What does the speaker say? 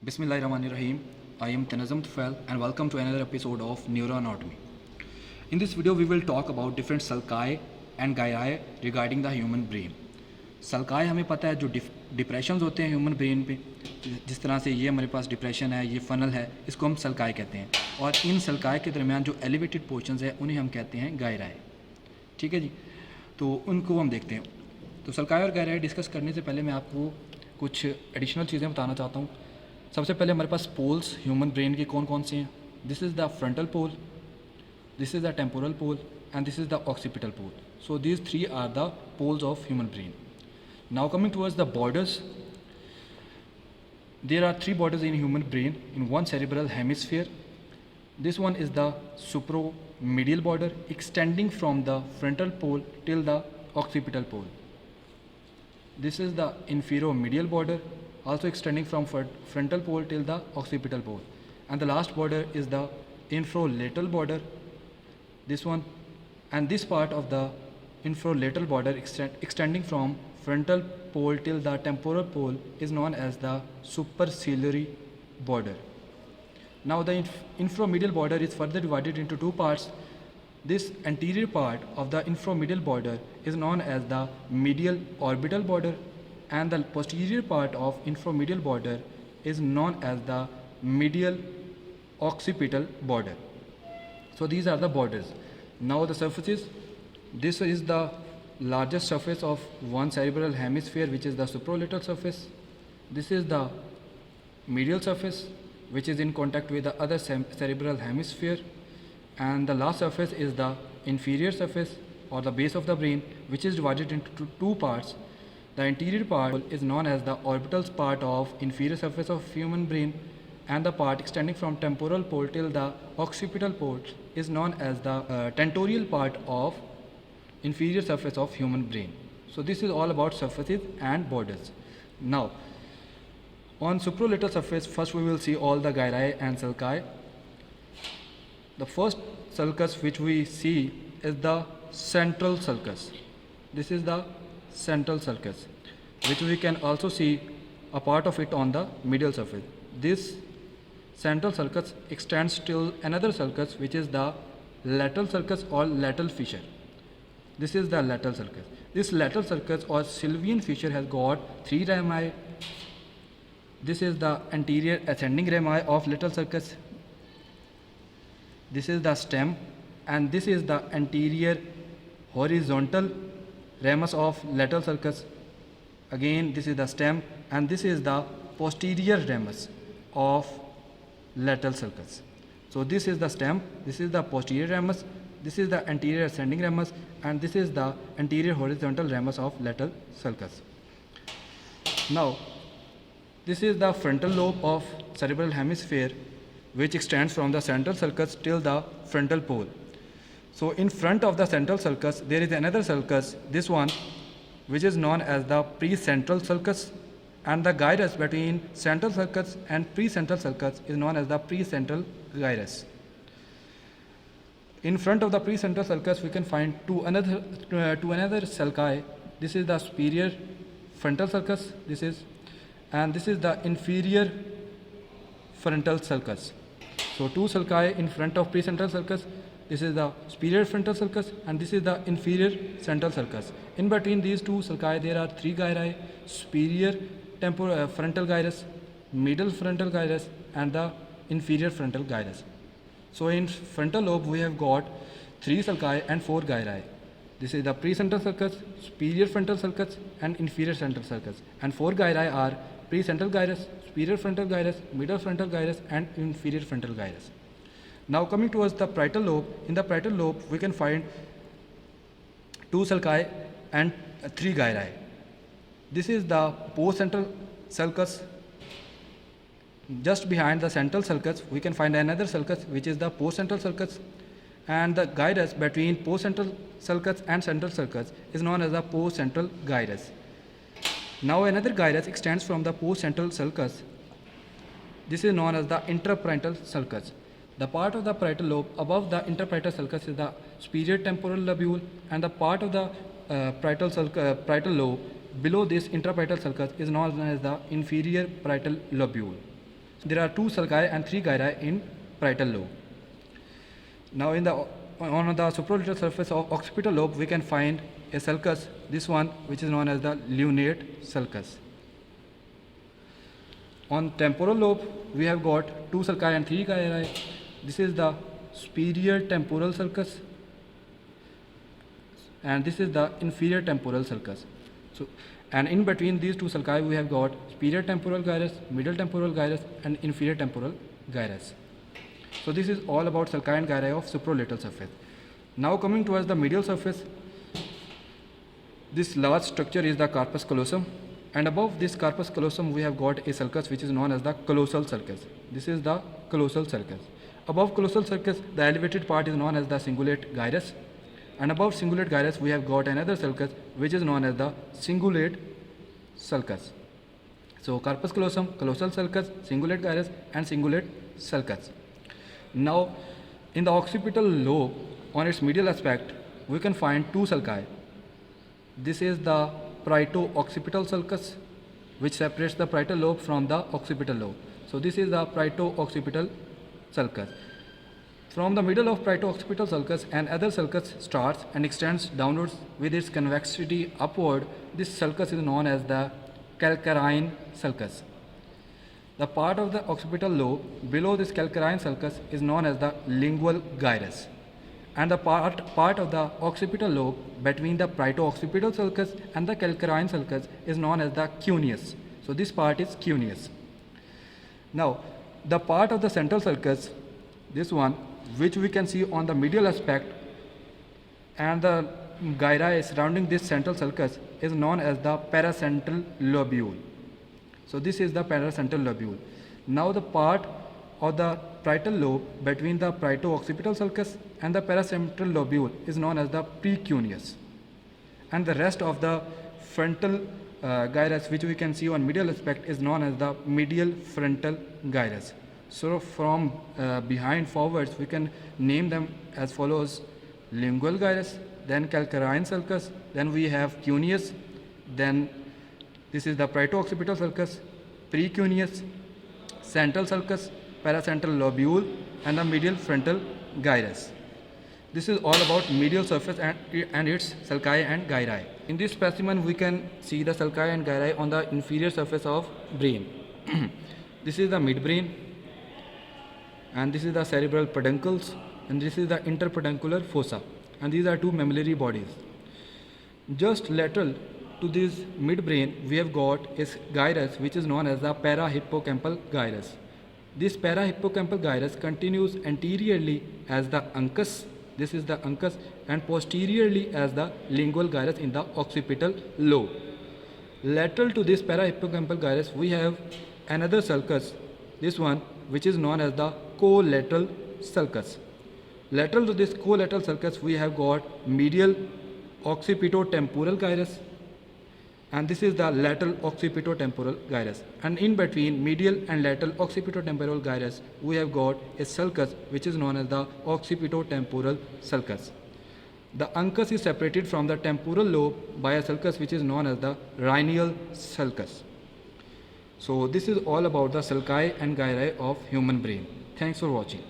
Bismillahirrahmanirrahim. I am Tanazum Tufail and welcome to another episode of Neuroanatomy. In this video, we will talk about different sulci and gyri regarding the human brain. Sulci हमें पता है जो depressions होते हैं human brain पे, जिस तरह से ये हमारे पास डिप्रेशन है, ये फनल है, इसको हम sulci कहते हैं। और इन sulci के दरमियान जो एलिवेटेड पोर्शंस है उन्हें हम कहते हैं gyri। ठीक है जी, तो उनको हम देखते हैं। तो sulci और gyri डिस्कस करने से पहले मैं आपको कुछ एडिशनल चीज़ें बताना चाहता हूँ। सबसे पहले हमारे पास पोल्स ह्यूमन ब्रेन के कौन कौन से हैं। This is the frontal pole, this is the temporal pole and this is the occipital pole. So these three are the poles of human brain. Now coming towards the borders, there are three borders in human brain in one cerebral hemisphere. This one is the supromedial border extending from the frontal pole till the occipital pole. This is the inferomedial border also extending from frontal pole till the occipital pole, and the last border is the infrolateral border. This one and this part of the infrolateral border extending from frontal pole till the temporal pole is known as the superciliary border. Now the infromedial border is further divided into two parts. This anterior part of the infromedial border is known as the medial orbital border, and the posterior part of infromedial border is known as the medial occipital border. So these are the borders. Now the surfaces. This is the largest surface of one cerebral hemisphere, which is the supralateral surface. This is the medial surface, which is in contact with the other cerebral hemisphere, and the last surface is the inferior surface or the base of the brain, which is divided into two parts. The anterior part is known as the orbital part of inferior surface of human brain, and the part extending from temporal pole till the occipital pole is known as the tentorial part of inferior surface of human brain. So this is all about surfaces and borders. Now on supralateral surface, first we will see all the gyri and sulci. The first sulcus which we see is the central sulcus. This is the central sulcus, which we can also see a part of it on the medial surface. This central sulcus extends till another sulcus, which is the lateral sulcus or lateral fissure. This is the lateral sulcus. This lateral sulcus or sylvian fissure has got three rami. This is the anterior ascending rami of lateral sulcus. This is the stem, and this is the anterior horizontal ramus of lateral sulcus. Again, this is the stem, and this is the posterior ramus of lateral sulcus. So this is the stem, this is the posterior ramus, this is the anterior ascending ramus, and this is the anterior horizontal ramus of lateral sulcus. Now this is the frontal lobe of cerebral hemisphere, which extends from the central sulcus till the frontal pole. So in front of the central sulcus there is another sulcus, this one, which is known as the precentral sulcus, and the gyrus between central sulcus and precentral sulcus is known as the precentral gyrus. In front of the precentral sulcus we can find two another sulci. This is the superior frontal sulcus, this is, and this is the inferior frontal sulcus. So two sulci in front of precentral sulcus. This is the superior frontal sulcus, and this is the inferior central sulcus. In between these two sulci there are three gyri: superior frontal gyrus, middle frontal gyrus, and the inferior frontal gyrus. So in frontal lobe we have got three sulci and four gyri. This is the precentral sulcus, superior frontal sulcus, and inferior central sulcus, and four gyri are precentral gyrus, superior frontal gyrus, middle frontal gyrus, and inferior frontal gyrus. Now coming towards the parietal lobe, in the parietal lobe we can find two sulci and three gyri. This is the postcentral sulcus. Just behind the central sulcus we can find another sulcus, which is the postcentral sulcus, and the gyrus between postcentral sulcus and central sulcus is known as the postcentral gyrus. Now another gyrus extends from the postcentral sulcus. This is known as the interparietal sulcus. The part of the parietal lobe above the interparietal sulcus is the superior temporal lobule, and the part of the parietal lobe below this interparietal sulcus is known as the inferior parietal lobule. There are 2 sulci and 3 gyri in parietal lobe. Now on the supralateral surface of occipital lobe we can find a sulcus, this one which is known as the lunate sulcus. On temporal lobe we have got 2 sulci and 3 gyri. This is the superior temporal sulcus and this is the inferior temporal sulcus. So, and in between these 2 sulci we have got superior temporal gyrus, middle temporal gyrus and inferior temporal gyrus. So this is all about sulci and gyri of supralateral surface. Now coming towards the medial surface, this large structure is the corpus callosum, and above this corpus callosum we have got a sulcus which is known as the callosal sulcus. This is the callosal sulcus. Above callosal sulcus the elevated part is known as the cingulate gyrus, and above cingulate gyrus we have got another sulcus which is known as the cingulate sulcus. So corpus callosum, callosal sulcus, cingulate gyrus and cingulate sulcus. Now in the occipital lobe on its medial aspect we can find 2 sulci. This is the parieto-occipital sulcus which separates the parietal lobe from the occipital lobe. So this is the parieto-occipital sulcus. From the middle of parieto-occipital sulcus another sulcus starts and extends downwards with its convexity upward. This sulcus is known as the calcarine sulcus. The part of the occipital lobe below this calcarine sulcus is known as the lingual gyrus, and the part of the occipital lobe between the parieto-occipital sulcus and the calcarine sulcus is known as the cuneus. So this part is cuneus. Now the part of the central sulcus, this one which we can see on the medial aspect, and the gyri surrounding this central sulcus is known as the paracentral lobule. So this is the paracentral lobule. Now the part of the parietal lobe between the parieto-occipital sulcus and the paracentral lobule is known as the precuneus, and the rest of the frontal gyrus which we can see on medial aspect is known as the medial frontal gyrus. So from behind forwards we can name them as follows: lingual gyrus, then calcarine sulcus, then we have cuneus, then this is the parieto-occipital sulcus, precuneus, central sulcus, paracentral lobule and the medial frontal gyrus. This is all about medial surface and its sulci and gyri. In this specimen we can see the sulci and gyri on the inferior surface of brain. This is the midbrain, and this is the cerebral peduncles, and this is the interpeduncular fossa, and these are 2 mammillary bodies. Just lateral to this midbrain we have got a gyrus which is known as the parahippocampal gyrus. This parahippocampal gyrus continues anteriorly as the uncus, this is the uncus, and posteriorly as the lingual gyrus in the occipital lobe. Lateral to this parahippocampal gyrus we have another sulcus, this one which is known as the collateral sulcus. Lateral to this collateral sulcus we have got medial occipitotemporal gyrus, and this is the lateral occipitotemporal gyrus, and in between medial and lateral occipitotemporal gyrus we have got a sulcus which is known as the occipitotemporal sulcus. The uncus is separated from the temporal lobe by a sulcus which is known as the rhynial sulcus. So this is all about the sulci and gyri of human brain. Thanks for watching.